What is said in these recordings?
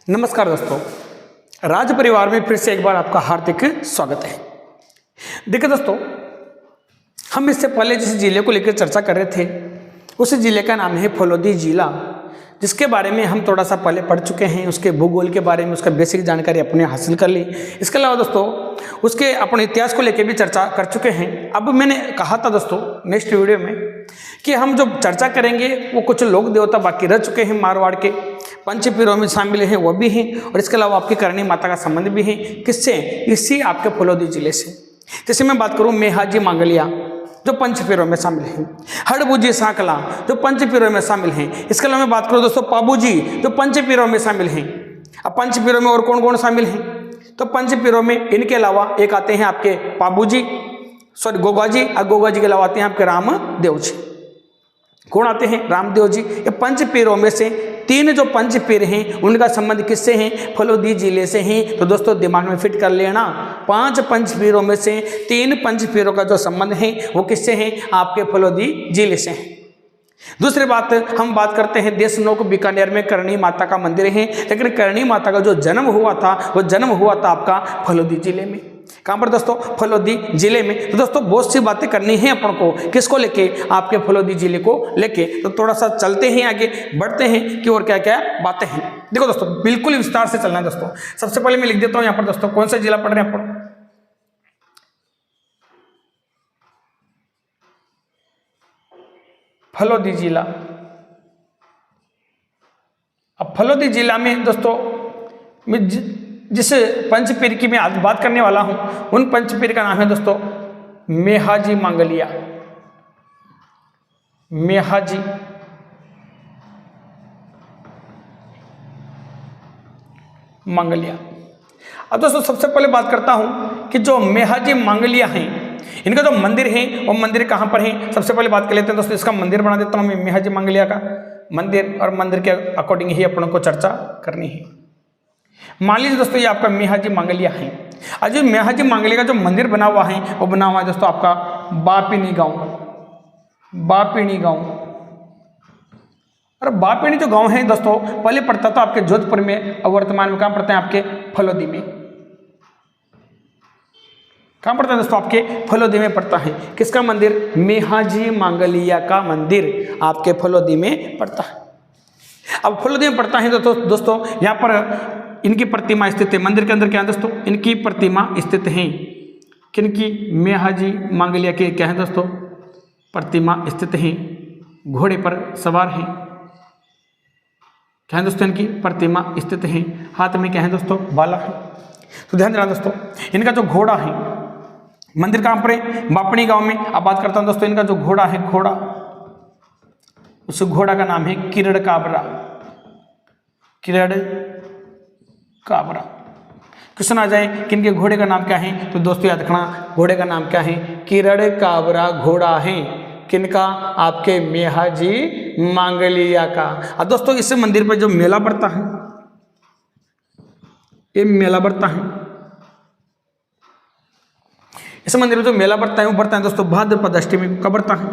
नमस्कार दोस्तों, राज परिवार में फिर से एक बार आपका हार्दिक स्वागत है। देखिए दोस्तों, हम इससे पहले जिस जिले को लेकर चर्चा कर रहे थे उस जिले का नाम है फलोदी जिला, जिसके बारे में हम थोड़ा सा पहले पढ़ चुके हैं। उसके भूगोल के बारे में उसका बेसिक जानकारी अपने हासिल कर ली। इसके अलावा दोस्तों उसके अपने इतिहास को लेकर भी चर्चा कर चुके हैं। अब मैंने कहा था दोस्तों नेक्स्ट वीडियो में कि हम जो चर्चा करेंगे वो कुछ लोक देवता बाकी रह चुके हैं मारवाड़ के, पंचपीरों में शामिल हैं वो भी हैं, और इसके अलावा आपकी करणी माता का संबंध भी है। किससे? इसी आपके फलोदी जिले से। जैसे मैं बात करूं मेहाजी मांगलिया जो पंचपीरों में शामिल हैं, हड़बुजी सांकला जो पंचपीरों में शामिल हैं। इसके अलावा मैं बात करूं दोस्तों पाबूजी जो पंचपीरों में शामिल हैं। अब पंचपीरों में और कौन कौन शामिल हैं? तो पंचपीरों में इनके अलावा एक आते हैं आपके पाबूजी, सॉरी गोगाजी, और गोगाजी के अलावा आते हैं आपके रामदेव जी। कौन आते हैं? रामदेव जी। ये पंचपीरों में से तीन जो पंचपीर हैं उनका संबंध किससे हैं? फलोदी जिले से हैं। तो दोस्तों दिमाग में फिट कर लेना, 5 पंचपीरों में से 3 पंचपीरों का जो संबंध है वो किससे हैं? आपके फलोदी जिले से हैं। दूसरी बात, हम बात करते हैं देशनोक बीकानेर में करणी माता का मंदिर है, लेकिन करणी माता का जो जन्म हुआ था वो जन्म हुआ था आपका फलोदी जिले में। कहाँ पर दोस्तों? फलोदी जिले में। तो दोस्तों बहुत सी बातें करनी है अपन को, किसको लेके? आपके फलोदी जिले को लेके। तो थोड़ा सा चलते हैं आगे, बढ़ते हैं कि और क्या क्या बातें हैं। देखो दोस्तों बिल्कुल विस्तार से चलना है दोस्तों। सबसे पहले मैं लिख देता हूं यहाँ पर दोस्तों कौन सा जिला पढ़ रहे हैं अपन। फलोदी जिला। अब फलोदी जिला में दोस्तों मैं जिस पंचपीर की मैं आज बात करने वाला हूं उन पंचपीर का नाम है दोस्तों मेहाजी मांगलिया। मेहाजी मांगलिया। अब दोस्तों सबसे पहले बात करता हूं कि जो मेहाजी मांगलिया हैं इनका जो मंदिर है वो मंदिर कहां पर है। सबसे पहले बात कर लेते हैं दोस्तों, इसका मंदिर बना देता हूं मैं मेहाजी मांगलिया का मंदिर, और मंदिर के अकॉर्डिंग ही अपन को चर्चा करनी है। मान लीजिए दोस्तों ये आपका मेहाजी मांगलिया है। आज मेहाजी मांगलिया का जो मंदिर बना हुआ है वो बना हुआ है दोस्तों आपका बापिनी गांव। बापिनी गांव, और बापिनी जो गांव है दोस्तों पहले पड़ता था आपके जोधपुर में, और वर्तमान में कहां पड़ता है? आपके फलोदी में। कहां पड़ता है दोस्तों? आपके फलोदी में पड़ता है। किसका मंदिर? मेहाजी मांगलिया का मंदिर आपके फलोदी में पड़ता है। अब फलोदी में पड़ता है तो दोस्तों यहाँ पर इनकी प्रतिमा स्थित है। मंदिर के अंदर क्या है दोस्तों? इनकी प्रतिमा स्थित है। किनकी? मेहाजी मांगलिया के क्या है दोस्तों? प्रतिमा स्थित है। घोड़े पर सवार है। क्या है दोस्तों? इनकी प्रतिमा स्थित है। हाथ में क्या है दोस्तों? बाला है। तो ध्यान देना दोस्तों, इनका जो घोड़ा है, मंदिर कहां पर है? बापणी गांव में। अब बात करता हूं दोस्तों इनका जो घोड़ा है, घोड़ा, उस घोड़ा का नाम है किरण काबरा। किरण काबरा। क्वेश्चन आ जाए कि इनके घोड़े का नाम क्या है, तो दोस्तों याद रखना घोड़े का नाम क्या है? किरण काबरा घोड़ा है। किनका? आपके मेहाजी मांगलिया का। अब दोस्तों इस मंदिर पर जो मेला बढ़ता है, ये मेला बढ़ता है, इस मंदिर में जो मेला बढ़ता है वो बढ़ता है दोस्तों भाद्रपद अष्टमी को। कब बढ़ता है?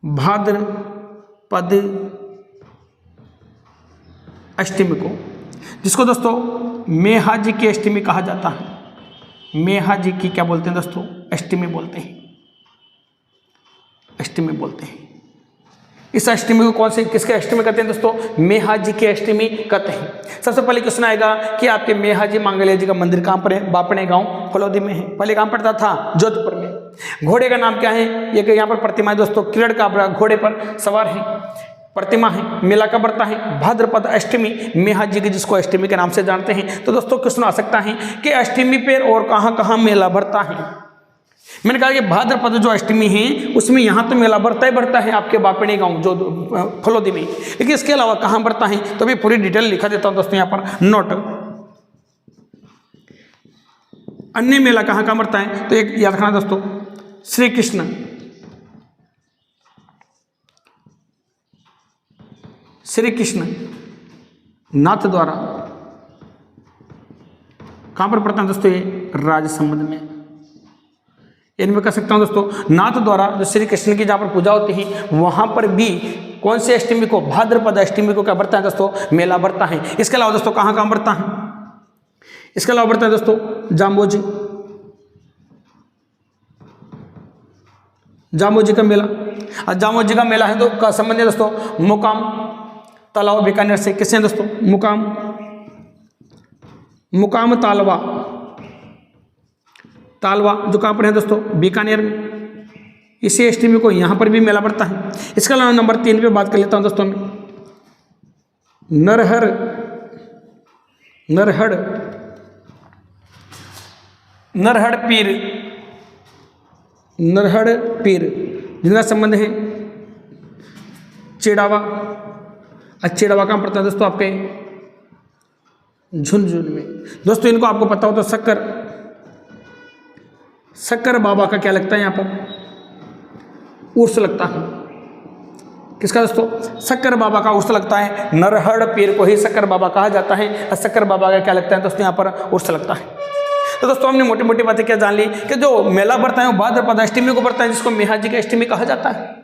भाद्रपद अष्टमी को, जिसको दोस्तों मेहाजी की अष्टमी कहा जाता है। मेहाजी की क्या बोलते हैं दोस्तों? अष्टमी बोलते हैं। अष्टमी बोलते हैं। इस अष्टमी को कौन से किसके अष्टमी कहते हैं दोस्तों? मेहाजी की अष्टमी कहते हैं। सबसे पहले क्वेश्चन आएगा कि आपके मेहाजी मांगलिया जी का मंदिर कहां पर है? बापणे गांव फलोदी में है। पहले कहां पड़ता था? जोधपुर में। घोड़े का नाम क्या है? ये यहाँ पर प्रतिमा है दोस्तों किरण काबरा, घोड़े पर सवार है, प्रतिमा है। मेला कब बढ़ता है? भाद्रपद अष्टमी, मेहाजी की जिसको अष्टमी के नाम से जानते हैं। तो दोस्तों क्वेश्चन आ सकता है कि अष्टमी पर और कहां कहां मेला बढ़ता है। मैंने कहा कि भाद्रपद जो अष्टमी है उसमें यहां तो मेला बढ़ता ही बढ़ता है आपके बापणी गांव जो फलोदी में, लेकिन इसके अलावा कहां बढ़ता है तो अभी पूरी डिटेल लिखा देता हूं दोस्तों यहां पर नोट। अन्य मेला कहां कहां बढ़ता है तो एक याद रखना दोस्तों, श्री कृष्ण, श्री कृष्ण नाथ द्वारा कहां पर पड़ता है दोस्तों? ये राजसमंद में। इनमें कह सकता हूं दोस्तों नाथ द्वारा जो श्री कृष्ण की जहां पर पूजा होती है वहां पर भी कौन सी अष्टमी को? भाद्रपद अष्टमी को क्या बढ़ता है दोस्तों? मेला बढ़ता है। इसके अलावा दोस्तों कहाँ कहाँ बढ़ता है? इसके अलावा बढ़ता है दोस्तों जाम्बोजी, जाम्बोजी का मेला। और जाम्बोजी का मेला है तो का संबंध है दोस्तों मुकाम तालाब बीकानेर से। किससे दोस्तों? मुकाम तालवा, तालवा जो कहाँ पर है दोस्तों? बीकानेर में। इसी अष्टमी को यहाँ पर भी मेला बढ़ता है। इसके अलावा नंबर 3 पे बात कर लेता हूँ दोस्तों मैं, नरहड़ पीर जिनका संबंध है चिड़ावा। चिड़ावा कहाँ पड़ता है दोस्तों? आपके झुंझुन में। दोस्तों इनको आपको पता हो तो शक्कर बाबा का क्या लगता है यहाँ पर? उर्स लगता है। किसका दोस्तों? शक्कर बाबा का उर्स लगता है। नरहड़ पीर को ही शक्कर बाबा कहा जाता है और शक्कर बाबा का क्या लगता है दोस्तों? यहाँ पर उर्स लगता है। तो दोस्तों हमने मोटी मोटी बातें क्या जान ली कि जो मेला बढ़ता है वो भाद्रपद अष्टमी को बढ़ता है, जिसको मेहाजी की अष्टमी कहा जाता है।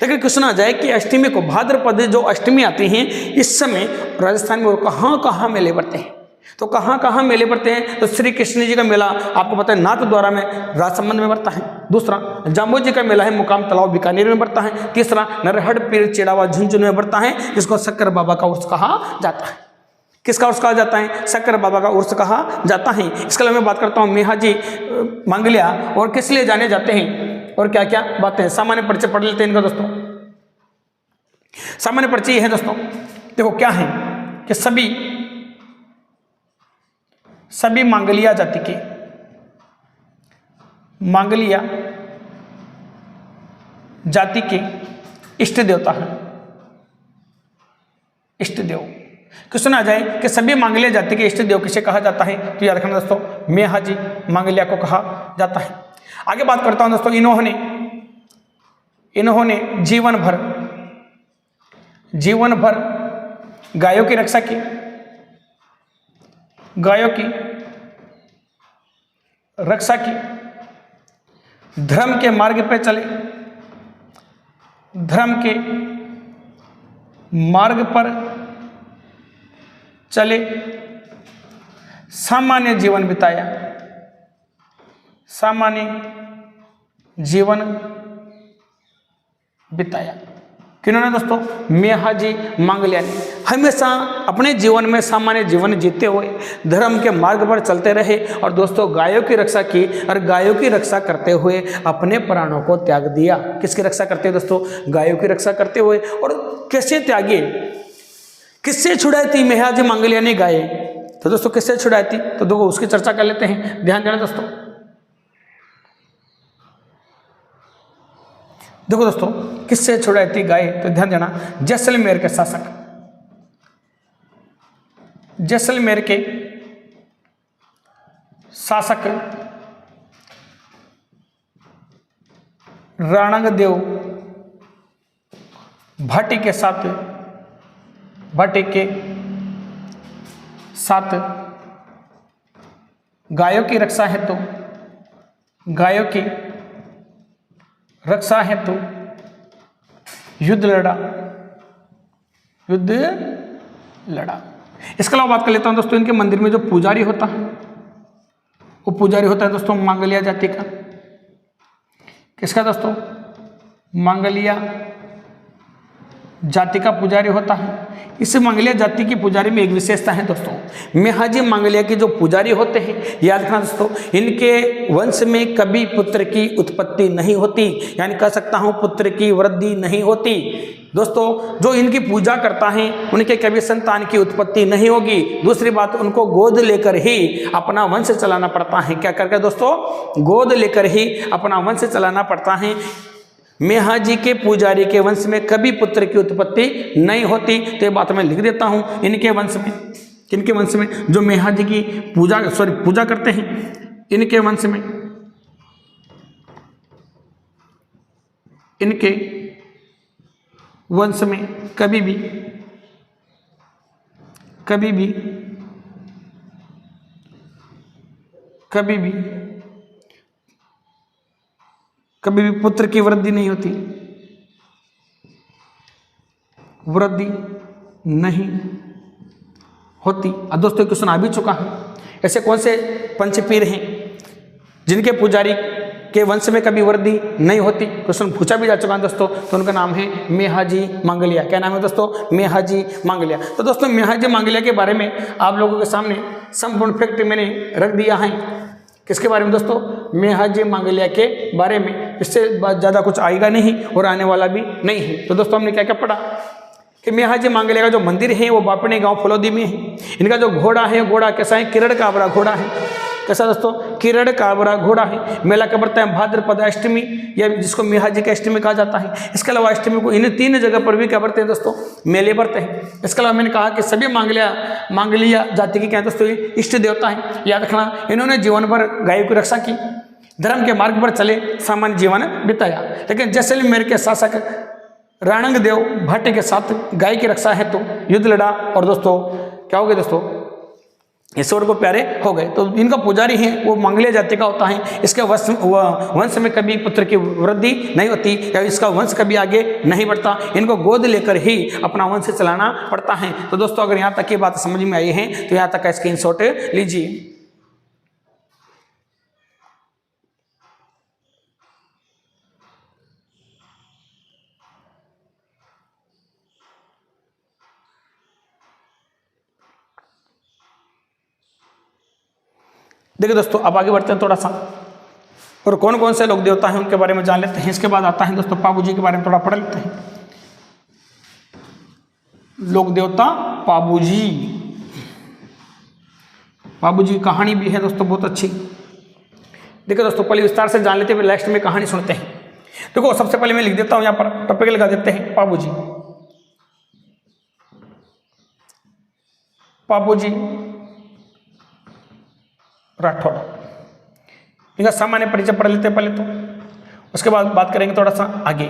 लेकिन क्वेश्चन आ जाए कि अष्टमी को, भाद्रपद जो अष्टमी आती है इस समय राजस्थान में कहाँ कहाँ मेले बढ़ते हैं? तो कहाँ कहाँ मेले बढ़ते हैं? तो श्री कृष्ण जी का मेला आपको पता है नाथद्वारा में राजसमंद में बढ़ता है। दूसरा जाम्बोजी का मेला है मुकाम तालाब बीकानेर में बढ़ता है। तीसरा नरहड़ पीर चिड़ावा झुंझुन में बढ़ता है, जिसको शक्कर बाबा का उर्स कहा जाता है। किसका उर्स कहा जाता है? शक्कर बाबा का उर्स कहा जाता है। इसके अलावा मैं बात करता हूँ मेहाजी मांगलिया और किस लिए जाने जाते हैं और क्या क्या बातें हैं। सामान्य परिचय पढ़ लेते हैं इनका दोस्तों। सामान्य परिचय है दोस्तों, देखो क्या है कि सभी मांगलिया जाति के, मांगलिया जाति के इष्ट देवता है, इष्ट देव। क्वेश्चन आ जाए कि सभी मांगलिया जाति के इष्ट देव किसे कहा जाता है? तो याद रखना दोस्तों मेहाजी मांगलिया को कहा जाता है। आगे बात करता हूं दोस्तों, इन्होंने जीवन भर गायों की रक्षा की, गायों की रक्षा की, धर्म के मार्ग पर चले, धर्म के मार्ग पर चले, सामान्य जीवन बिताया, सामान्य जीवन बिताया। किन्होंने दोस्तों? मेहाजी मांगलिया ने। हमेशा अपने जीवन में सामान्य जीवन जीते हुए धर्म के मार्ग पर चलते रहे और दोस्तों गायों की रक्षा की और गायों की रक्षा करते हुए अपने प्राणों को त्याग दिया। किसकी रक्षा करते हुए दोस्तों? गायों की रक्षा करते हुए। और कैसे त्यागे, किससे छुड़ाई थी मेहाजी मांगलिया ने गाय? तो दोस्तों किससे छुड़ाई थी? तो देखो उसकी चर्चा कर लेते हैं, ध्यान देना दोस्तों। देखो दोस्तों किससे छुड़ाई थी गाय? तो ध्यान देना, जैसलमेर के शासक, जैसलमेर के शासक राणंगदेव भाटी के साथ गायों की रक्षा हेतु, गायों की रक्षा हेतु युद्ध लड़ा। इसके अलावा बात कर लेता हूं दोस्तों, इनके मंदिर में जो पुजारी होता है वो पुजारी होता है दोस्तों मांगलिया जाति का। किसका दोस्तों? मांगलिया जाति का पुजारी होता है। इस मांगलिया जाति की पुजारी में एक विशेषता है दोस्तों, मेहाजी मांगलिया के जो पुजारी होते हैं, याद रखना दोस्तों, इनके वंश में कभी पुत्र की उत्पत्ति नहीं होती, यानी कह सकता हूं पुत्र की वृद्धि नहीं होती। दोस्तों जो इनकी पूजा करता है उनके कभी संतान की उत्पत्ति नहीं होगी। दूसरी बात, उनको गोद लेकर ही अपना वंश चलाना पड़ता है। क्या करके दोस्तों? गोद लेकर ही अपना वंश चलाना पड़ता है। मेहाजी के पुजारी के वंश में कभी पुत्र की उत्पत्ति नहीं होती। तो ये बात मैं लिख देता हूं, इनके वंश में, किनके वंश में? जो मेहाजी की पूजा करते हैं, इनके वंश में, इनके वंश में कभी भी पुत्र की वृद्धि नहीं होती। वृद्धि नहीं होती। अब दोस्तों क्वेश्चन आ भी चुका है। ऐसे कौन से पंचपीर हैं जिनके पुजारी के वंश में कभी वृद्धि नहीं होती? क्वेश्चन पूछा भी जा चुका है दोस्तों। तो उनका नाम है मेहाजी मांगलिया। क्या नाम है दोस्तों? मेहाजी मांगलिया। तो दोस्तों मेहाजी मांगलिया के बारे में आप लोगों के सामने संपूर्ण फैक्ट मैंने रख दिया है। किसके बारे में दोस्तों? मेहाजी मांगलिया के बारे में। इससे ज़्यादा कुछ आएगा नहीं और आने वाला भी नहीं है। तो दोस्तों हमने क्या क्या पढ़ा कि मेहाजी मांगलिया का जो मंदिर है वो बापने गांव फलोदी में है। इनका जो घोड़ा है, घोड़ा कैसा है? किरण काबरा घोड़ा है। कैसा दोस्तों? किरण काबरा घोड़ा है। मेला कब पड़ता है? भाद्रपद अष्टमी, या जिसको मेहाजी की अष्टमी कहा जाता है। इसके अलावा अष्टमी को इन 3 जगह पर भी क्या बढ़ते हैं दोस्तों? मेले बढ़ते हैं। इसके अलावा मैंने कहा कि सभी मांगलिया जाति के क्या है दोस्तों? इष्ट देवता है। याद रखना, इन्होंने जीवन भर गायों की रक्षा की, धर्म के मार्ग पर चले, सामान्य जीवन बिताया। लेकिन जैसलमेर के शासक राणंग देव भाटे के साथ गाय की रक्षा है तो युद्ध लड़ा और दोस्तों क्या हो गए दोस्तों? ईश्वर को प्यारे हो गए। तो इनका पुजारी है वो मांगलिया जाति का होता है। इसके वंश में कभी पुत्र की वृद्धि नहीं होती या इसका वंश कभी आगे नहीं बढ़ता। इनको गोद लेकर ही अपना वंश चलाना पड़ता है। तो दोस्तों अगर यहाँ तक की बात समझ में आई है तो यहाँ तक का स्क्रीनशॉट लीजिए। देखिए दोस्तों अब आगे बढ़ते हैं थोड़ा सा, और कौन कौन से लोक देवता हैं उनके बारे में जान लेते हैं। इसके बाद आता है दोस्तों पाबूजी के बारे में थोड़ा पढ़ लेते हैं। लोक देवता पाबूजी। पाबूजी की कहानी भी है दोस्तों बहुत अच्छी। देखिए दोस्तों पहले विस्तार से जान लेते हैं, लास्ट में कहानी सुनते हैं। देखो सबसे पहले मैं लिख देता हूं यहाँ पर, टॉपिक लगा देते हैं पाबूजी। पाबूजी राठौड़, इनका सामान्य परिचय पढ़ लेते हैं पहले तो, उसके बाद बात करेंगे थोड़ा सा आगे।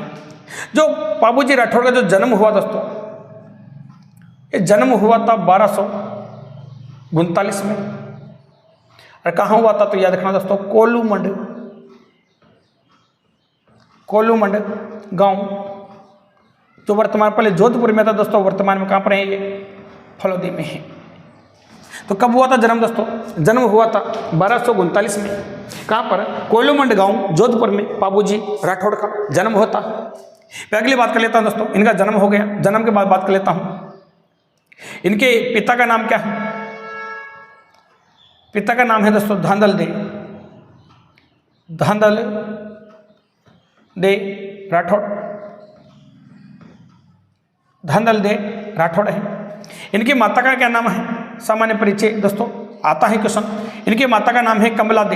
जो पाबूजी राठौड़ का जो जन्म हुआ दोस्तों, ये जन्म हुआ था 1239 में। और कहाँ हुआ था तो याद रखना दोस्तों, कोलूमंड गांव, जो वर्तमान पहले जोधपुर में था दोस्तों, वर्तमान में कहाँ पर है? ये फलोदी में है। तो कब हुआ था जन्म दोस्तों? जन्म हुआ था 1239 में। कहाँ पर? कोलूमंड गांव जोधपुर में पाबूजी राठौड़ का जन्म होता। मैं अगली बात कर लेता हूं दोस्तों, इनका जन्म हो गया, जन्म के बाद बात कर लेता हूं इनके पिता का नाम क्या है। पिता का नाम है दोस्तों धांधल दे राठौड़। धांधल दे राठौड़ है। इनकी माता का क्या नाम है? सामान्य परिचय दोस्तों आता है क्वेश्चन। इनकी माता का नाम है कमला दे।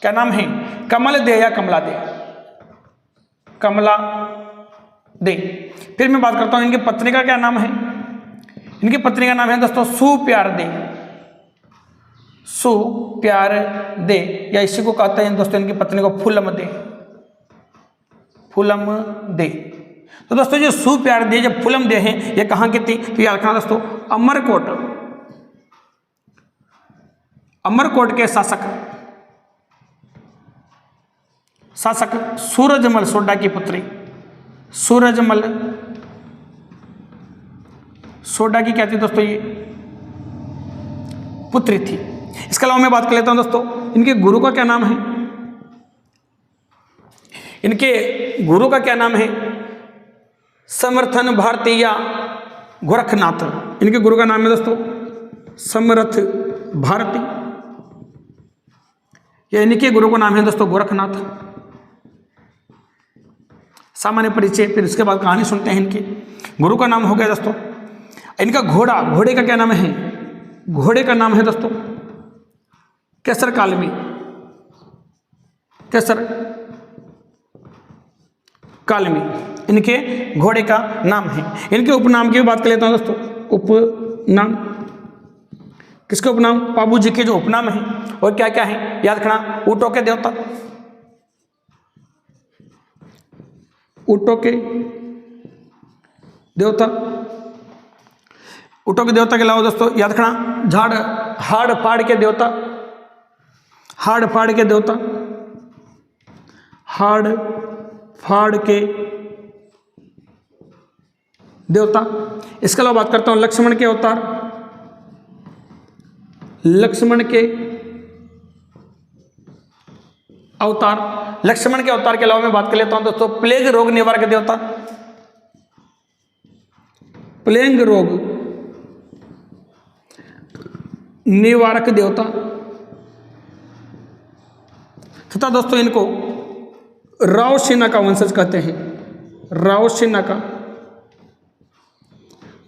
क्या नाम है? कमल दे या कमला दे? कमला दे। फिर मैं बात करता हूं इनकी पत्नी का क्या नाम है। इनकी पत्नी का नाम है दोस्तों सुप्यार दे, या इसी को कहते हैं दोस्तों इनकी पत्नी को फूलम दे। तो दोस्तों जो सुप्यार दे, जब फूलम दे हैं, ये कहाँ की थी? तो याद रखना दोस्तों, अमरकोट के शासक सूरजमल सोडा की पुत्री, सूरजमल सोडा की क्या थी दोस्तों? ये पुत्री थी। इसके अलावा मैं बात कर लेता हूं दोस्तों, इनके गुरु का क्या नाम है। इनके गुरु का क्या नाम है? समर्थन भारती या गोरखनाथ। इनके गुरु का नाम है दोस्तों समर्थ भारती, या इनके गुरु का नाम है दोस्तों गोरखनाथ। सामान्य परिचय, फिर उसके बाद कहानी सुनते हैं। इनके गुरु का नाम हो गया दोस्तों, इनका घोड़े का क्या नाम है? घोड़े का नाम है दोस्तों केसर कालमी। इनके घोड़े का नाम है। इनके उपनाम की भी बात कर लेता हूं दोस्तों। उपनाम, किसके उपनाम? पाबूजी के जो उपनाम है और क्या क्या है याद रखना। ऊँटों के देवता, ऊँटों के देवता के अलावा दोस्तों याद रखना हाड़ फाड़ के देवता, हाड़ फाड़ के देवता। इसके अलावा बात करता हूं लक्ष्मण के अवतार, लक्ष्मण के अवतार। लक्ष्मण के अवतार के अलावा मैं बात कर लेता हूं दोस्तों प्लेग रोग निवारक देवता, प्लेग रोग निवारक देवता तथा दोस्तों इनको राव सेना का वंशज कहते हैं, राव सेना का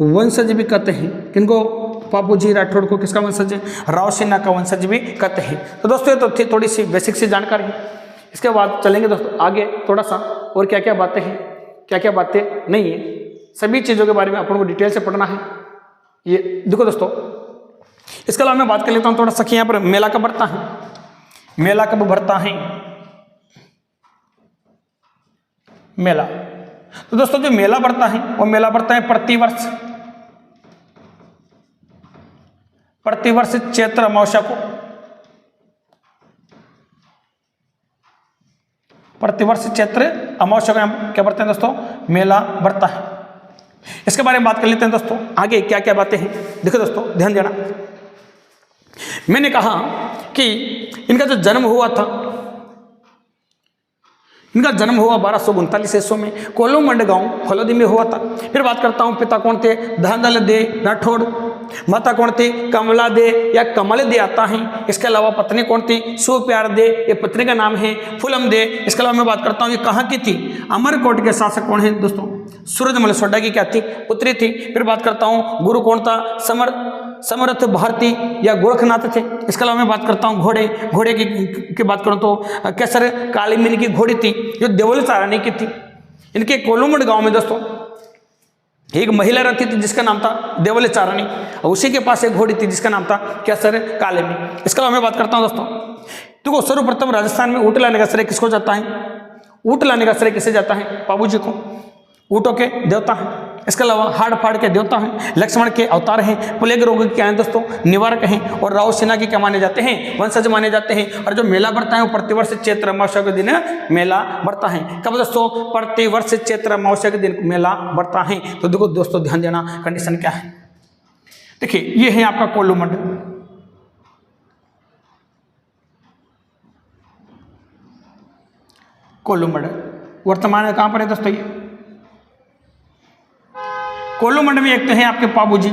वंशज भी कहते हैं। किनको? बाबूजी राठौड़ को किसका वंशज है? राव सेना का वंशज भी कहते हैं। तो दोस्तों ये तो थी थोड़ी सी बेसिक सी जानकारी। इसके बाद चलेंगे दोस्तों आगे थोड़ा सा और क्या क्या बातें हैं, क्या क्या बातें नहीं है, सभी चीज़ों के बारे में अपन को डिटेल से पढ़ना है। ये देखो दोस्तों, इसके अलावा मैं बात कर लेता हूँ थोड़ा सा कि यहाँ पर मेला कब भरता है, मेला कब भरता है मेला। तो दोस्तों जो मेला भरता है वो मेला भरता है प्रतिवर्ष, प्रतिवर्ष चैत्र अमावस्या को, प्रतिवर्ष चैत्र अमावस्या को क्या भरते हैं दोस्तों? मेला भरता है। इसके बारे में बात कर लेते हैं दोस्तों आगे क्या क्या बातें हैं। देखो दोस्तों ध्यान देना, मैंने कहा कि इनका जो जन्म हुआ था, इनका जन्म हुआ 1239 ईस्वी में कोलूमंड गांव फलोदी में हुआ था। फिर बात करता हूं पिता कौन थे? धांधल दे राठौड़। माता कौन थी? कमला दे या कमल दे आता है। इसके अलावा पत्नी कौन थी? सुप्यार दे, ये पत्नी का नाम है। फुलम दे। इसके अलावा मैं बात करता हूँ ये कहाँ की थी? अमरकोट के शासक कौन है दोस्तों? सूरजमल सोडा की क्या थी? पुत्री थी। फिर बात करता हूँ गुरु कौन था? समर्थ भारती या गोरखनाथ थे। इसके अलावा मैं बात करता हूँ घोड़े, घोड़े की बात करूँ तो केसर कालीमिनी की घोड़ी थी जो देवल चारानी की थी। इनके कोलूमंड गांव में दोस्तों एक महिला रहती थी जिसका नाम था देवल चारानी, और उसी के पास एक घोड़ी थी जिसका नाम था केसर कालीमिनी। इसके अलावा मैं बात करता हूँ दोस्तों, देखो सर्वप्रथम राजस्थान में ऊँट लाने का श्रेय किसको जाता है? ऊँट लाने का श्रेय किसे जाता है? बाबूजी को। ऊँटों के देवता हैं। इसके अलावा हाड़ फाड़ के देवता हैं, लक्ष्मण के अवतार हैं, प्लेग रोग के क्या हैं दोस्तों? निवारक हैं, और राव सेना के क्या माने जाते हैं? वंशज माने जाते हैं। और जो मेला बढ़ता है वो प्रतिवर्ष चैत्र अमावस्या के दिन मेला बढ़ता है। कब दोस्तों? प्रतिवर्ष चैत्र अमावस्या के दिन मेला बढ़ता है। तो देखो दोस्तों ध्यान देना, कंडीशन क्या है। देखिए ये है आपका कोलूमंड, कोलूमंड वर्तमान में कहां पर है दोस्तों? ये कोलूमंड में एक तो है आपके बाबूजी,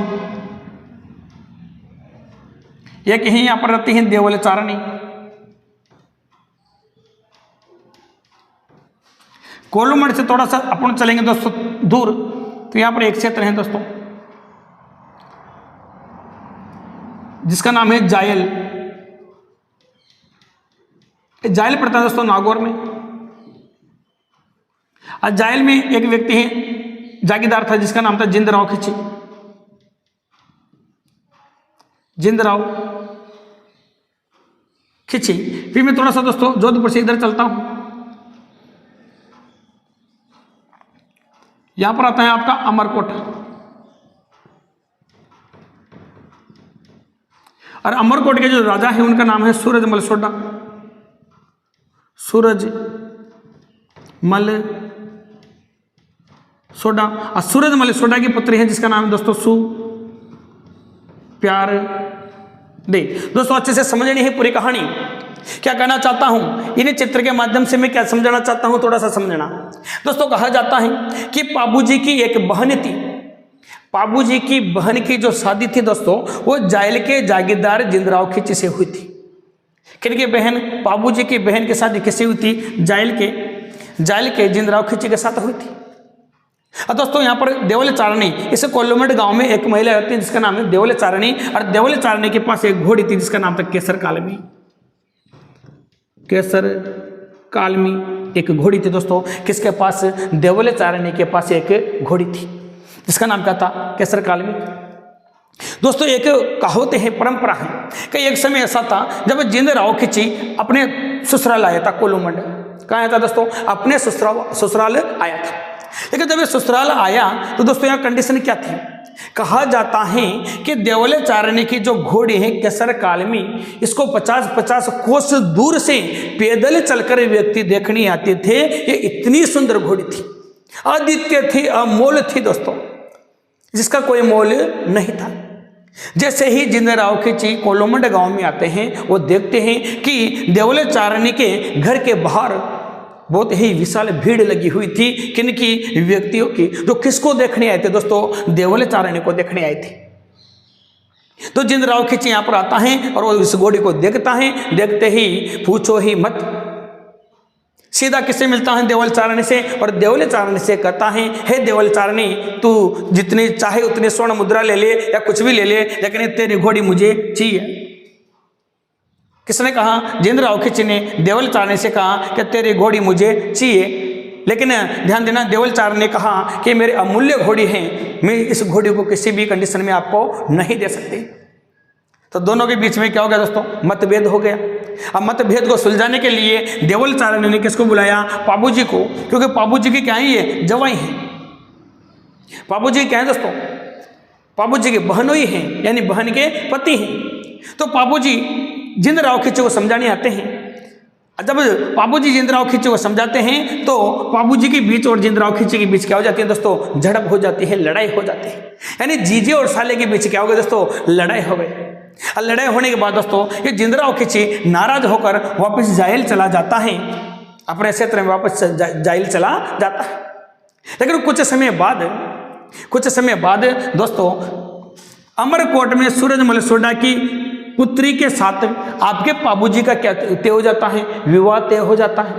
एक ही यहां पर रहती है देवल चारणी। कोलूमंड से थोड़ा सा अपन चलेंगे दोस्तों दूर, तो यहां पर एक क्षेत्र है दोस्तों जिसका नाम है जायल। जायल पड़ता है दोस्तों नागौर में। और जायल में एक व्यक्ति है जागीरदार था जिसका नाम था जिंदराव खिची, जिंदराव खिची। फिर मैं थोड़ा सा दोस्तों जोधपुर से इधर चलता हूं, यहां पर आता है आपका अमरकोट। और अमरकोट के जो राजा हैं उनका नाम है सूरजमल सोडा, सूरजमल सोडा। और सूरजमल सोडा की पुत्री है जिसका नाम है दोस्तों सुप्यार दे। दोस्तों अच्छे से समझनी है पूरी कहानी, क्या कहना चाहता हूं इन्हें चित्र के माध्यम से मैं क्या समझाना चाहता हूं, थोड़ा सा समझना। दोस्तों कहा जाता है कि बाबूजी की एक बहन थी, बाबूजी की बहन की जो शादी थी दोस्तों वो जायल के जागीरदार जिंदराव खिची से हुई थी। किनकी बहन? बाबूजी की बहन की शादी किससे हुई थी? जायल के जिंदराव खिची के साथ हुई थी। और दोस्तों यहाँ पर देवल चारणी, इस कोलूमंड गांव में एक महिला रहती है जिसका नाम है देवल चारणी। और देवल चारणी के पास एक घोड़ी थी जिसका नाम था केसर कालमी, केसर कालमी एक घोड़ी थी दोस्तों। किसके पास? देवल चारणी के पास एक घोड़ी थी जिसका नाम क्या था? केसर कालमी। दोस्तों एक कहावत है, परंपरा है कि एक समय ऐसा था जब जिंदराव खिची अपने ससुराल आया था। कोलूमंड कहाँ आया था दोस्तों? अपने ससुराल आया था। लेकिन जब ये ससुराल आया तो दोस्तों यहाँ कंडीशन क्या थी? कहा जाता है कि देवल चारणी की जो घोड़ी है केसर कालमी, इसको 50-50 कोस दूर से पैदल चलकर व्यक्ति देखने आते थे। ये इतनी सुंदर घोड़ी थी, अद्वितीय थी, अमोल थी दोस्तों, जिसका कोई मोल नहीं था। जैसे ही जिंदराव खिची कोलोमंड गांव में आते हैं, वो देखते हैं कि देवले चारणी के घर के बाहर बहुत ही विशाल भीड़ लगी हुई थी। किनकी? व्यक्तियों की, जो किसको देखने आए थे दोस्तों? देवले चारणी को देखने आए थे। तो जिंदराव खिची यहां पर आता है और वो इस घोड़ी को देखता है। देखते ही पूछो ही मत, सीधा किससे मिलता है? देवल चारणी से। और देवल चारणी से कहता है, हे देवल चारणी, तू जितनी चाहे उतने स्वर्ण मुद्रा ले ले या कुछ भी ले ले, लेकिन तेरी घोड़ी मुझे चाहिए। किसने कहा? जिंदराव खिची ने देवल चारणी से कहा कि तेरी घोड़ी मुझे चाहिए। लेकिन ध्यान देना, देवल चारणी ने कहा कि मेरे अमूल्य घोड़ी है, मैं इस घोड़ी को किसी भी कंडीशन में आपको नहीं दे सकती। तो दोनों के बीच में क्या हो गया दोस्तों? मतभेद हो गया। अब मतभेद को सुलझाने के लिए देवल चारणी ने किसको बुलाया? पाबूजी को, क्योंकि पाबूजी की क्या है? ये जवाई है। पाबूजी क्या है दोस्तों? पाबूजी के बहनोई हैं, यानी बहन के पति हैं। तो पाबूजी जिंदराव खिची को समझाने आते हैं। जब पाबूजी जिंदराव खिची को समझाते हैं तो पाबूजी के बीच और जिंदराव खिची के बीच क्या हो जाती है दोस्तों? झड़प हो जाती है, लड़ाई हो जाती है। यानी जीजे और साले के बीच क्या हो गया दोस्तों? लड़ाई हो गई। लड़ाई होने के बाद दोस्तों ये जिंदराव खिची नाराज होकर वापस जायल चला जाता है, अपने क्षेत्र में वापस जायल चला जाता है। लेकिन कुछ समय बाद दोस्तों अमरकोट में सूरजमल सोडा की पुत्री के साथ आपके पाबूजी का क्या तय हो जाता है? विवाह तय हो जाता है।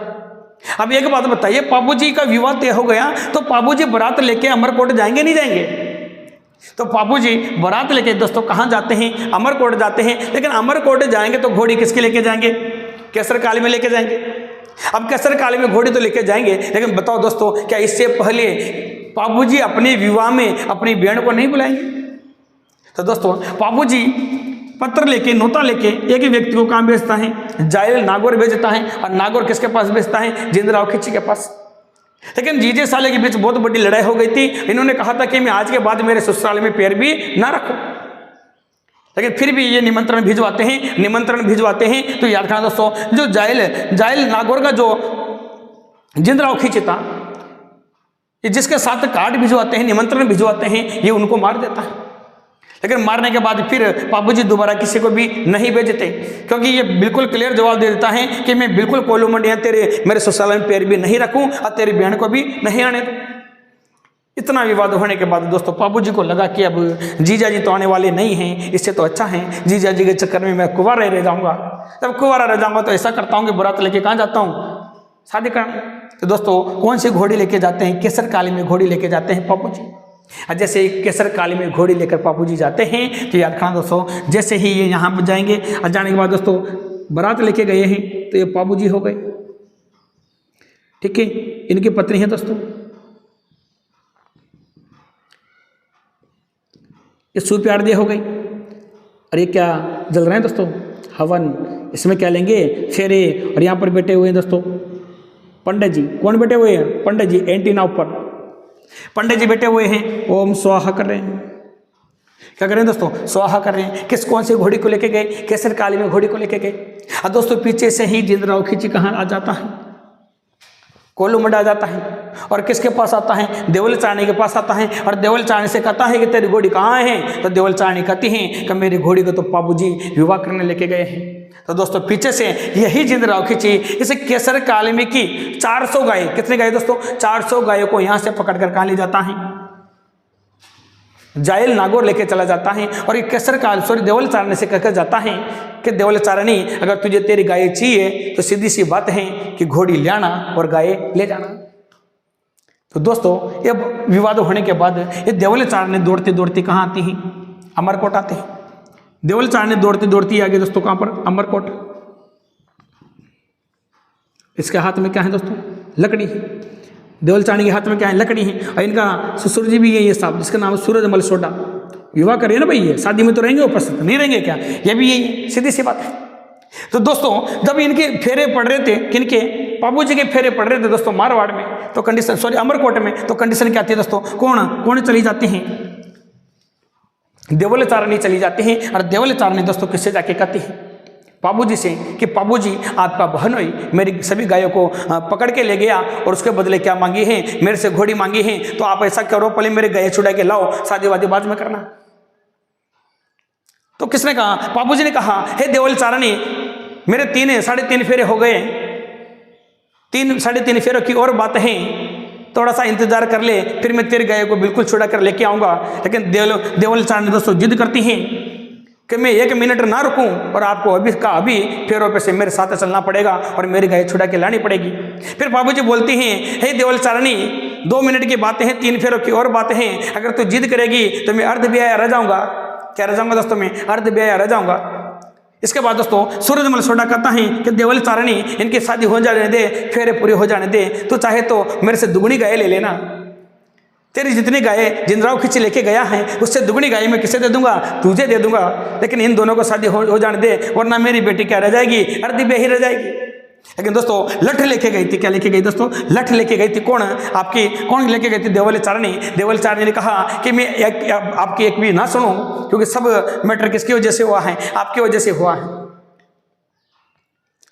अब एक बात बताइए, पाबूजी का विवाह तय हो गया तो पाबूजी बारात लेके अमरकोट जाएंगे नहीं जाएंगे? तो पाबूजी बारात लेके दोस्तों कहाँ जाते हैं? अमरकोट जाते हैं। लेकिन अमरकोट जाएंगे तो घोड़ी किसके लेके जाएंगे? केसर काली में लेके जाएंगे। अब केसर काली में घोड़ी तो लेके जाएंगे, लेकिन बताओ दोस्तों, क्या इससे पहले पाबूजी अपने विवाह में अपनी बहन को नहीं बुलाएंगे? तो दोस्तों पाबूजी पत्र लेके, नोता लेके एक ही व्यक्ति को कहाँ भेजता है? जायल नागौर भेजता है। और नागौर किसके पास भेजता है? जिंदराव खिची के पास। लेकिन जीजे साले के बीच बहुत बड़ी लड़ाई हो गई थी। इन्होंने कहा था कि मैं आज के बाद मेरे ससुराल में पैर भी ना रखूं, लेकिन फिर भी ये निमंत्रण भिजवाते हैं। तो याद रखना दोस्तों, जो जायल नागौर का जो जिंदराव खिची था, जिसके साथ कार्ड भिजवाते हैं, निमंत्रण भिजवाते हैं, ये उनको मार देता है। लेकिन मारने के बाद फिर पाबूजी दोबारा किसी को भी नहीं भेजते, क्योंकि ये बिल्कुल क्लियर जवाब दे देता है कि मैं बिल्कुल कोलूमंडिया मेरे ससुराल में पैर भी नहीं रखूं और तेरी बहन को भी नहीं आने दूं। इतना विवाद होने के बाद दोस्तों पाबूजी को लगा कि अब जीजा जी तो आने वाले नहीं हैं, इससे तो अच्छा है जीजा जी के चक्कर में मैं कुंवारा रह जाऊंगा। जब कुंवारा रह जाऊंगा तो ऐसा करता हूँ कि बारात लेके कहाँ जाता हूँ? शादी करने। तो दोस्तों कौन सी घोड़ी लेके जाते हैं? केसर काली में घोड़ी लेके जाते हैं पाबूजी। जैसे केसर काली में घोड़ी लेकर पाबूजी जाते हैं तो याद रखना दोस्तों, जैसे ही ये यहाँ पर जाएंगे और जाने के बाद दोस्तों बारात लेके गए हैं तो ये पाबूजी हो गए, ठीक है। इनकी पत्नी है दोस्तों, ये सुप्यार हो गई। और ये क्या जल रहे हैं दोस्तों? हवन। इसमें क्या लेंगे? फेरे। और यहाँ पर बैठे हुए हैं दोस्तों पंडित जी। कौन बैठे हुए हैं? पंडित जी। एंटीना ऊपर पंडित जी बैठे हुए हैं, ओम स्वाहा कर रहे हैं। क्या कर रहे हैं दोस्तों? स्वाहा कर रहे हैं। कौन सी घोड़ी को लेके गए? केसर काली में घोड़ी को लेके गए। और दोस्तों पीछे से ही जिंदराव खिची कहाँ आ जाता है? कोलूमंड आ जाता है। और किसके पास आता है? देवल चारणी के पास आता है। और देवल चारणी से कहता है कि तेरी घोड़ी कहाँ है? तो देवल चारणी कहती हैं कि मेरी घोड़ी को तो पाबूजी विवाह करने लेके गए हैं। तो दोस्तों पीछे से यही जिंदराव खिची इस केसर काली में की 400 गाय, कितने गाय दोस्तों? 400 गायों को यहाँ से पकड़ कर कहाँ ले जाता है? जायल नागौर लेके चला जाता है। और ये केसर काल देवल चारणी से कहकर जाता है कि देवल चारणी अगर तुझे तेरी गाय चाहिए तो सीधी सी बात है कि घोड़ी ले आना और गाय ले जाना। तो दोस्तों ये विवाद होने के बाद ये देवल चारणी दौड़ते दौड़ते कहाँ आती हैं? अमरकोट आते हैं। देवल चारणी दौड़ती दौड़ती आगे दोस्तों कहाँ पर? अमरकोट। इसके हाथ में क्या है दोस्तों? लकड़ी है। देवल चारणी के हाथ में क्या है? लकड़ी है। और इनका ससुर जी भी है ये साहब, जिसका नाम है सूरजमल सोडा। विवाह करिए ना भाई, ये शादी में तो रहेंगे, उपस्थित नहीं रहेंगे क्या? ये भी यही है, सीधी सी बात है। तो दोस्तों जब इनके फेरे पड़ रहे थे, किनके? पाबूजी के फेरे पड़ रहे थे दोस्तों मारवाड़ में, तो कंडीशन अमरकोट में, तो कंडीशन क्या थी दोस्तों? कौन चली जाती हैं? देवल चारणी चली जाती हैं। और देवल चारणी दोस्तों किससे जाके कहती है? पाबूजी से कि पाबूजी आपका बहनोई मेरी सभी गायों को पकड़ के ले गया और उसके बदले क्या मांगी है, मेरे से घोड़ी मांगी है, तो आप ऐसा करो पहले मेरे गाय छुड़ा के लाओ, शादी वादी बाद में करना। तो किसने कहा? पाबूजी ने कहा, हे देवल चारणी, मेरे 3-3.5 फेरे हो गए, 3-3.5 फेरों की और बात है, थोड़ा सा इंतजार कर ले, फिर मैं तेरी गाय को बिल्कुल छुड़ा कर लेके आऊंगा। लेकिन देवल चारणी दोस्तों जिद करती हैं कि मैं 1 मिनट ना रुकूं और आपको अभी का अभी फेरों पे से मेरे साथ चलना पड़ेगा और मेरी गाय छुड़ा के लानी पड़ेगी। फिर बाबूजी बोलती हैं, हे देवल चारणी, 2 मिनट की बातें हैं, 3 फेरों की और बातें हैं, अगर तू जिद करेगी तो मैं अर्ध ब्याह रह जाऊंगा। क्या रह जाऊंगा दोस्तों? मैं अर्ध ब्याह रह जाऊंगा। इसके बाद दोस्तों सूरजमल सोडा कहता है कि देवल चारणी, इनकी शादी हो जाने दे, फेरे पूरे हो जाने दे, तो चाहे तो मेरे से दुगनी गाय ले लेना। तेरी जितनी गाय जिंदराव खींच लेके गया है उससे दुगनी गाय मैं किसे दे दूंगा? तुझे दे दूंगा। लेकिन इन दोनों को शादी हो जाने दे, वरना मेरी बेटी क्या रह जाएगी? अर्धी बेही रह जाएगी। लेकिन दोस्तों लठ लेके गई थी। क्या लेके गई दोस्तों? लठ लेके गई थी। कौन लेके गई थी? देवल चारणी। देवल चारणी ने कहा कि मैं आपकी एक भी ना सुनूं, क्योंकि सब मैटर किसकी वजह से हुआ है? आपकी वजह से हुआ है।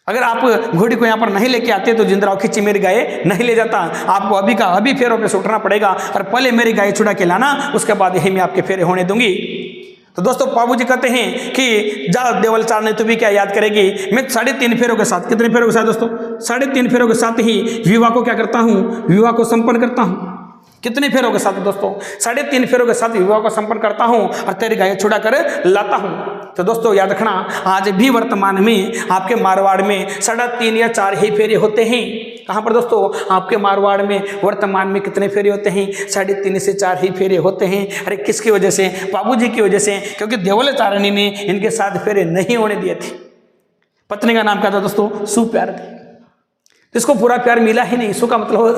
अगर आप घोड़ी को यहाँ पर नहीं लेके आते तो जिंदराव खींची मेरी गाय नहीं ले जाता। आपको अभी का अभी फेरों पे सुटना पड़ेगा और पहले मेरी गाय छुड़ा के लाना, उसके बाद यही मैं आपके फेरे होने दूंगी। तो दोस्तों पाबूजी कहते हैं कि जा देवल चारणी, तू भी क्या याद करेगी? मैं 3.5 फेरों के साथ, कितने फेरों के साथ दोस्तों? 3.5 फेरों के साथ ही विवाह को क्या करता हूँ? विवाह को संपन्न करता हूँ। कितने फेरों के साथ दोस्तों? 3.5 फेरों के साथ विवाह को संपन्न करता हूं और तेरी गाय छुड़ा कर लाता हूं। तो दोस्तों याद रखना, आज भी वर्तमान में आपके मारवाड़ में 3.5 या 4 ही फेरे होते हैं। कहां पर दोस्तों? आपके मारवाड़ में वर्तमान में कितने फेरे होते हैं? 3.5 से 4 ही फेरे होते हैं। अरे किसकी वजह से? बाबूजी की वजह से, क्योंकि देवल चारणी ने इनके साथ फेरे नहीं होने दिए थे। पत्नी का नाम क्या था दोस्तों? सुप्यार। इसको पूरा प्यार मिला ही नहीं। सु का मतलब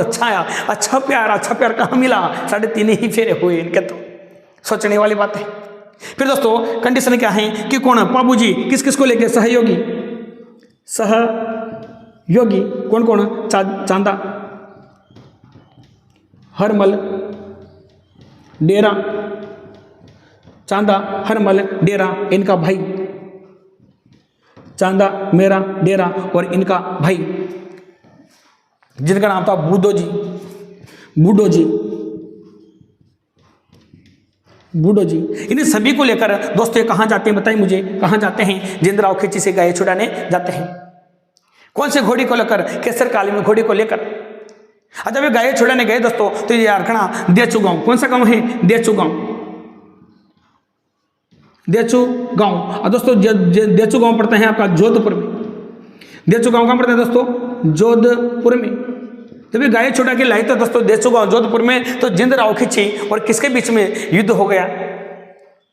अच्छा प्यार कहाँ मिला? 3.5 ही फेरे हुए इनके। तो सोचने वाली बात है। फिर दोस्तों कंडीशन क्या है कि कौन? पाबूजी किस किस को लेके? सहयोगी कौन? चांदा, हरमल, डेरा। चांदा, हरमल, डेरा इनका भाई। चांदा, मेरा, डेरा और इनका भाई, जिनका नाम था बूढ़ो जी। इन सभी को लेकर दोस्तों ये कहाँ जाते हैं? बताइए मुझे, कहाँ जाते हैं? जिंदराव खींची से गाय छुड़ाने जाते हैं। कौन से घोड़ी को लेकर? केसर काली में घोड़ी को लेकर। अच्छा वे गाय छुड़ाने गए दोस्तों, तो ये यारखना देचू गांव, कौन सा गांव है? देचू गांव। और दोस्तों देचू गांव पड़ता है आपका जोधपुर में। देचू गांव कहाँ पड़ता है दोस्तों? जोधपुर में। तो भी गाय छुड़ा के लाई तो दोस्तों देचू गांव जोधपुर में। तो जिंदराव खींची और किसके बीच में युद्ध हो गया?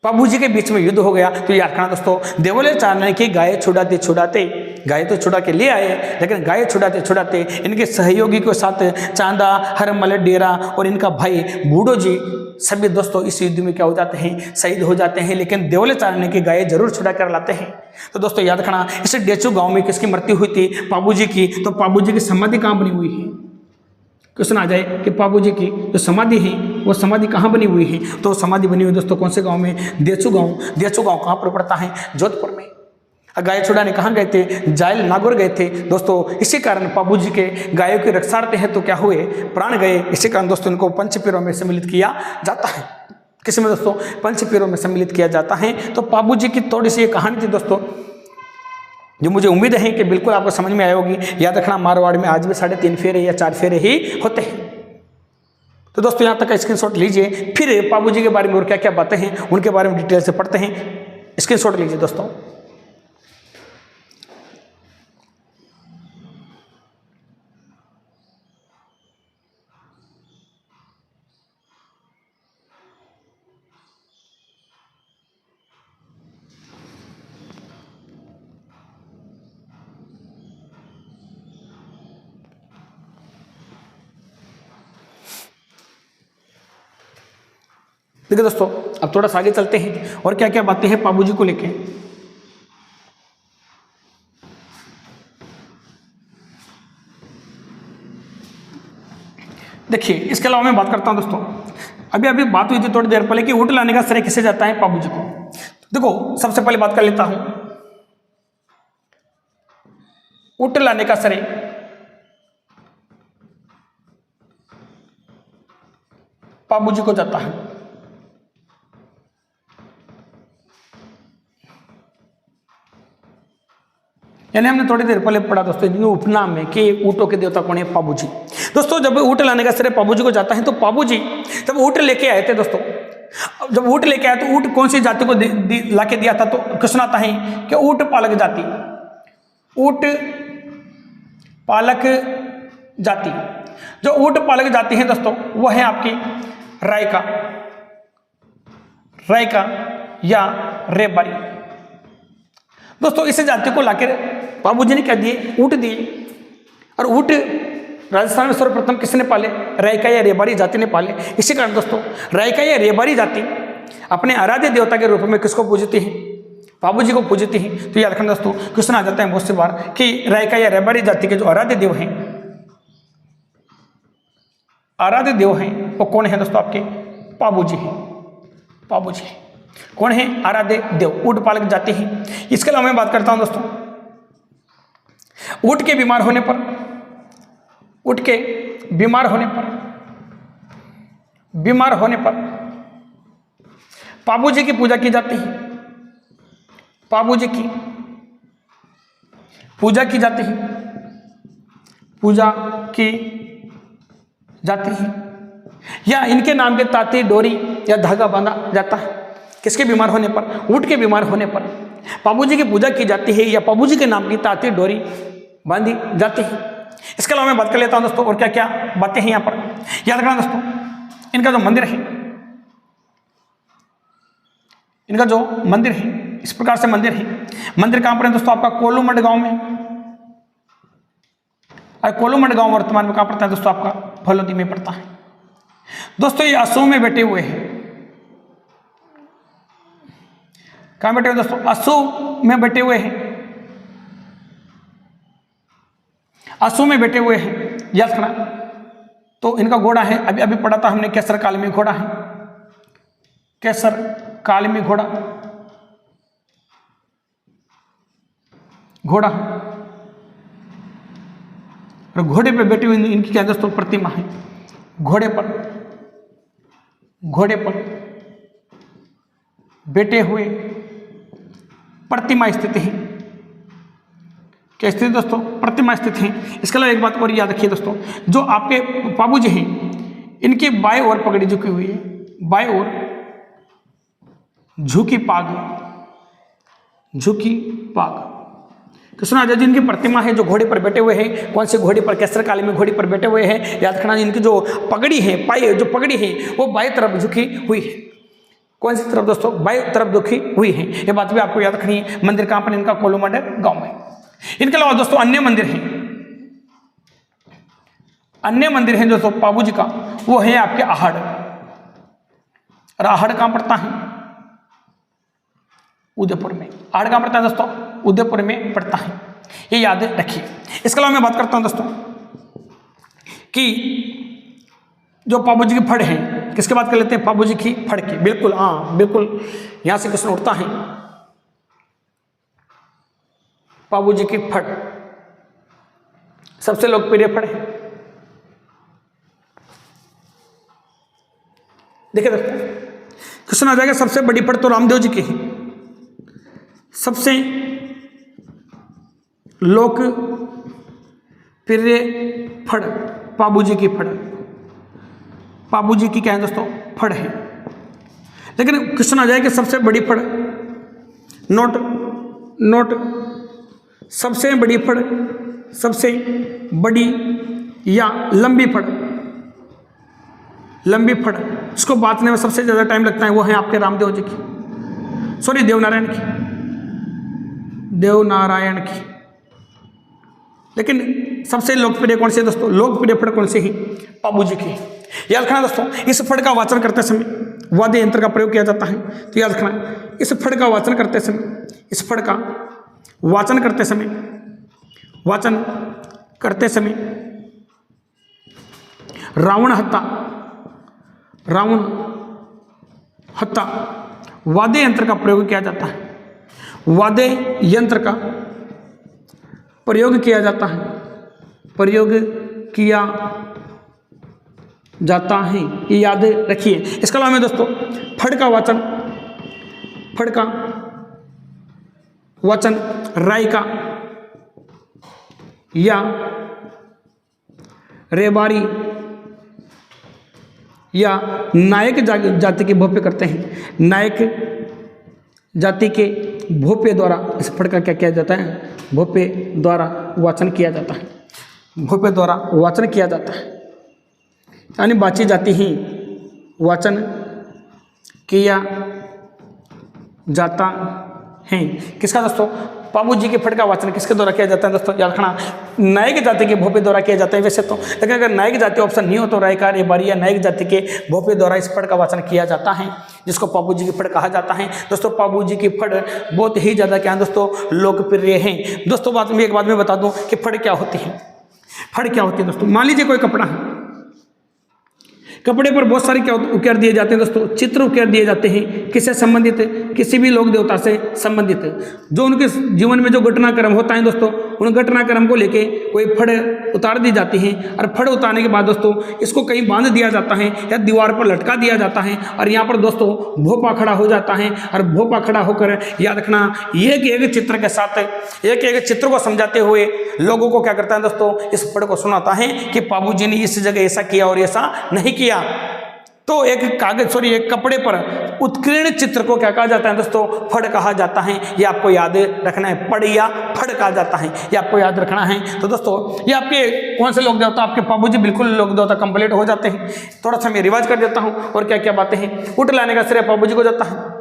पाबूजी के बीच में युद्ध हो गया। तो याद रखना दोस्तों, देवल चारणी की गाय छुड़ाते गाय तो छुड़ा के ले आए, लेकिन गाय छुड़ाते इनके सहयोगी के साथ चांदा, हरमल, डेरा और इनका भाई बूढ़ो जी सभी दोस्तों इस युद्ध में क्या हो जाते हैं? शहीद हो जाते हैं। लेकिन देवल चारणी की गाय जरूर छुड़ा कर लाते हैं। तो दोस्तों याद रखना, इस डेचू गांव में किसकी मृत्यु हुई थी? पाबूजी की। तो पाबूजी की समाधि कहाँ बनी हुई है? क्वेश्चन आ जाए कि पाबूजी की जो समाधि है वो समाधि कहाँ बनी हुई है? तो समाधि बनी हुई दोस्तों कौन से गांव में? देचू गांव। देचू गांव कहाँ पर पड़ता है? जोधपुर में। गाय छुड़ाने कहाँ गए थे? जायल नागौर गए थे दोस्तों। इसी कारण पाबूजी के गायों की रक्षार्थ हैं तो क्या हुए? प्राण गए। इसी कारण दोस्तों इनको पंचपीरों में सम्मिलित किया जाता है। किसमें दोस्तों? पंचपीरों में सम्मिलित किया जाता है। तो पाबूजी की थोड़ी सी ये कहानी थी दोस्तों, जो मुझे उम्मीद है कि बिल्कुल आपको समझ में आई होगी। याद रखना, मारवाड़ में आज भी 3.5 फेरे या 4 फेरे ही होते हैं। तो दोस्तों यहाँ तक का स्क्रीनशॉट लीजिए। फिर पाबूजी के बारे में और क्या क्या बातें हैं उनके बारे में डिटेल से पढ़ते हैं। स्क्रीनशॉट लीजिए दोस्तों। देखिए दोस्तों, अब थोड़ा सा आगे चलते हैं और क्या क्या बातें हैं पाबूजी को लेके। देखिए इसके अलावा मैं बात करता हूं दोस्तों, अभी बात हुई थी थोड़ी देर पहले कि ऊँट लाने का श्रेय किसे जाता है? पाबूजी को। देखो सबसे पहले बात कर लेता हूं ऊट लाने का श्रेय बाबूजी को जाता है। यानी हमने थोड़ी देर पहले पढ़ा दोस्तों इनके उपनाम में कि ऊँटों के देवता कौन है, बाबूजी। दोस्तों जब ऊँट लाने का श्रेय बाबूजी को जाता है, तो बाबूजी जब ऊँट लेके आए थे दोस्तों, जब ऊँट लेके आए तो ऊँट कौन सी जाति को लाके दिया था, तो क्वेश्चन आता है कि ऊँट पालक जाति, ऊँट पालक जाति। जो ऊँट पालक जाति है दोस्तों वो है आपकी रायका या रेबारी। दोस्तों इस जाति को लाकर बाबूजी ने क्या दिए, ऊँट दिए। और ऊँट राजस्थान में सर्वप्रथम किसने पाले, रायका या रेबारी जाति ने पाले। इसी कारण दोस्तों रायका या रेबारी जाति अपने आराध्य देवता के रूप में किसको पूजती है, बाबूजी को पूजती है। तो याद रखना दोस्तों, क्वेश्चन आ जाता है बहुत सी बार कि रायका या रेबारी जाति के जो आराध्य देव हैं, आराध्य देव हैं वो कौन है दोस्तों, आपके बाबूजी हैं। बाबूजी कौन है, आराध्य देव, ऊँट पालक जाति है। इसके अलावा मैं बात करता हूं दोस्तों, ऊँट के बीमार होने पर, ऊँट के बीमार होने पर बाबूजी की पूजा की जाती है, बाबूजी की पूजा की जाती है, पूजा की जाती है, या इनके नाम के ताती डोरी या धागा बांधा जाता है। किसके बीमार होने पर, ऊँट के बीमार होने पर बाबूजी की पूजा की जाती है या बाबूजी के नाम की ताती डोरी बांधी जाती है। इसके अलावा मैं बात कर लेता हूं दोस्तों और क्या क्या बातें हैं यहाँ पर। याद रखना दोस्तों, इनका जो मंदिर है, इनका जो मंदिर है, इस प्रकार से मंदिर है। मंदिर कहां पर है दोस्तों, आपका कोलूमंड गांव में। और कोलूमंड गांव वर्तमान में कहां पड़ता है दोस्तों, आपका फलोदी में पड़ता है। दोस्तों ये असू में बैठे हुए हैं, कहां बैठे हुए दोस्तों, असू में बैठे हुए हैं, असू में बैठे हुए हैं। याद रखना। तो इनका घोड़ा है, अभी अभी पढ़ा था हमने, केसर काल में घोड़ा है, केसर काल में घोड़ा, घोड़ा। और घोड़े पे बैठी हुई इनकी क्या दोस्तों, प्रतिमा है। घोड़े पर बैठे हुए प्रतिमा स्थित है। क्या स्थिति दोस्तों, प्रतिमा स्थित है। इसके अलावा एक बात और याद रखिए दोस्तों, जो आपके बाबूजी हैं इनकी बाएं ओर पगड़ी झुकी हुई है, बाएं ओर झुकी पाग, झुकी पाग। कृष्ण आचार्य जी इनकी प्रतिमा है, जो घोड़े पर बैठे हुए हैं। कौन से घोड़े पर, केसर काली में घोड़े पर बैठे हुए हैं। याद रखना, इनकी जो पगड़ी है, पाई जो पगड़ी है वो बाएं तरफ झुकी हुई है। कौन सी तरफ दोस्तों, बाएं तरफ झुकी हुई है। ये बात भी आपको याद रखनी है। मंदिर कहां पर, इनका कोलूमंड गांव में। इनके अलावा दोस्तों अन्य मंदिर हैं, अन्य मंदिर हैं दोस्तों बाबूजी का, वो है आपके आहड़। और आहड़ कहां पड़ता है, उदयपुर में। आहड़ कहां पड़ता है दोस्तों, उदयपुर में पड़ता है। ये याद रखिए। इसके अलावा मैं बात करता हूं दोस्तों कि जो बाबूजी की फड़ है, किसके बात कर लेते हैं, बाबूजी की फड़ की। बिल्कुल, हाँ बिल्कुल, यहां से क्वेश्चन उठता है। बाबूजी की फड़ सबसे लोकप्रिय फड़ है। देखिए दोस्तों, क्वेश्चन आ जाएगा, सबसे बड़ी फड़ तो रामदेव जी की है। सबसे लोकप्रिय फड़ बाबूजी की फड़, बाबूजी की क्या है दोस्तों, फड़ है। लेकिन क्वेश्चन आ जाएगा सबसे बड़ी फड़, नोट सबसे बड़ी फड़, सबसे बड़ी या लंबी फड़। लंबी फड़ इसको बांटने में सबसे ज्यादा टाइम लगता है, वो है आपके रामदेव जी की, सॉरी देवनारायण की, देवनारायण की। लेकिन सबसे लोकप्रिय कौन सी है दोस्तों, लोकप्रिय फड़ कौन सी है, बाबूजी की। याद रखना दोस्तों, इस फड़ का वाचन करते समय वाद्य यंत्र का प्रयोग किया जाता है। तो याद रखना, इस फड़ का वाचन करते समय, इस फड़ का वाचन करते समय, वाचन करते समय रावण हत्ता वाद्य यंत्र का प्रयोग किया जाता है। वाद्य यंत्र का प्रयोग किया जाता है, प्रयोग किया जाता है, ये याद रखिए। इसके अलावा में दोस्तों फड़ का वाचन, फड़ का वचन रायका या रेबारी या नायक जाति के भोपे करते हैं। नायक जाति के भोपे द्वारा इस फड़ का क्या किया जाता है, भोपे द्वारा वाचन किया जाता है, भोपे द्वारा वाचन किया जाता है, यानी बाची जाति ही वाचन किया जाता है। किसका दोस्तों, पाबू जी के फड़ का वाचन किसके द्वारा किया जाता है दोस्तों, याद रखना नायक जाति के भोपे द्वारा किया जाता है वैसे तो, लेकिन अगर नायक जाति ऑप्शन नहीं हो तो रायका रेबारी या नायक जाति के भोपे द्वारा इस फड़ का वाचन किया जाता है, जिसको पाबू जी की फड़ कहा जाता है। दोस्तों पाबू जी की फड़ बहुत ही ज़्यादा क्या दोस्तों लोकप्रिय है। दोस्तों बात में एक बात मैं बता दूं कि फड़ क्या होती है। फड़ क्या होती है दोस्तों, मान लीजिए कोई कपड़ा है, कपड़े पर बहुत सारे क्या उकेर दिए जाते हैं दोस्तों, चित्र उकेर दिए जाते हैं, किससे संबंधित, किसी भी लोक देवता से संबंधित, जो उनके जीवन में जो घटनाक्रम होता है दोस्तों, उन घटनाक्रम को लेके कोई फड़ उतार दी जाती है, और फड़ उतारने के बाद दोस्तों इसको कहीं बांध दिया जाता है या दीवार पर लटका दिया जाता है, और यहाँ पर दोस्तों भोपा खड़ा हो जाता है, और भोपा खड़ा होकर याद रखना एक एक चित्र के साथ एक एक चित्र को समझाते हुए लोगों को क्या करता है दोस्तों, इस फड़ को सुनाता है कि पाबू जी ने इस जगह ऐसा किया और ऐसा नहीं किया। तो एक कागज एक कपड़े पर उत्कीर्ण चित्र को क्या कहा जाता है दोस्तों, फड़ कहा जाता है। ये आपको याद रखना है, पड़ या फड़ कहा जाता है, ये आपको याद रखना है। तो दोस्तों ये आपके कौन से लोक देवता, आपके पाबू जी बिल्कुल लोक देवता कंप्लीट हो जाते हैं। थोड़ा सा मैं रिवाज कर देता हूँ और क्या क्या बातें हैं। ऊँट लाने का श्रेय पाबू जी को जाता है।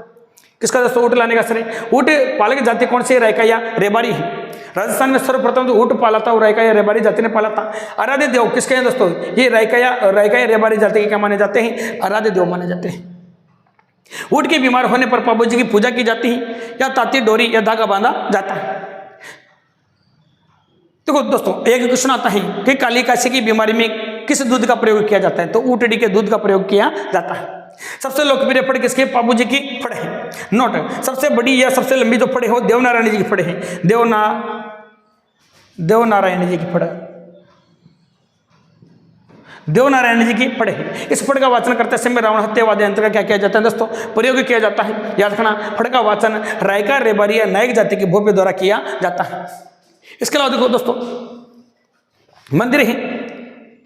किसका दोस्तों ऊँट लाने का श्रेय, ऊँट पालक जाति कौन सी, रायका या रेबारी है। राजस्थान में सर्वप्रथम तो ऊँट पाला था और रायका या रेबारी जाति ने पाला था। आराध्य देव किसके हैं दोस्तों, ये रायका या रेबारी जाति के क्या माने जाते हैं, आराध्य देव माने जाते हैं। ऊँट के बीमार होने पर पाबू जी की पूजा की जाती है या ताती डोरी या धागा बांधा जाता है। देखो दोस्तों एक क्वेश्चन आता है कि काली काशी की बीमारी में किस दूध का प्रयोग किया जाता है, तो ऊँटड़ी के दूध का प्रयोग किया जाता है। सबसे लोकप्रिय फड़ किसके, पाबू जी की फड़ है। नोट, सबसे बड़ी या सबसे लंबी जो फड़ हो देवनारायण जी की फड़ है। देवनारायण जी की फड़, देवनारायण जी की फड़ है। इस फड़ का वाचन करते समय रावण हत्यावादी यंत्र का क्या किया जाता है दोस्तों, प्रयोग किया जाता है। याद रखना फड़ का वाचन रायका रेबारी या नायक जाति के भोपे द्वारा किया जाता है। इसके अलावा देखो दोस्तों मंदिर है,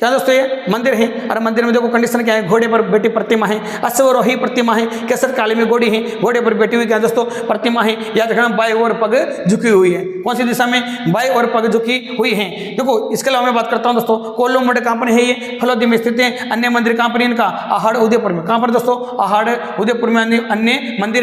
क्या दोस्तों ये मंदिर है, और मंदिर में देखो कंडीशन क्या है, घोड़े पर बैठी प्रतिमा है, अश्वरोही प्रतिमा है, केसर काली में घोड़ी है, घोड़े पर बैठी हुई क्या दोस्तों प्रतिमा है। याद रखना बाएं ओर पग झुकी हुई है, कौन सी दिशा में, बाएं ओर पग झुकी हुई है। देखो इसके अलावा मैं बात करता हूँ दोस्तों, कोल्लू मठ कहाँ पर है, ये फलोदी में स्थित है। अन्य मंदिर कहाँ पर इनका, आहाड़ उदयपुर में। कहाँ पर दोस्तों, आहाड़ उदयपुर में अन्य मंदिर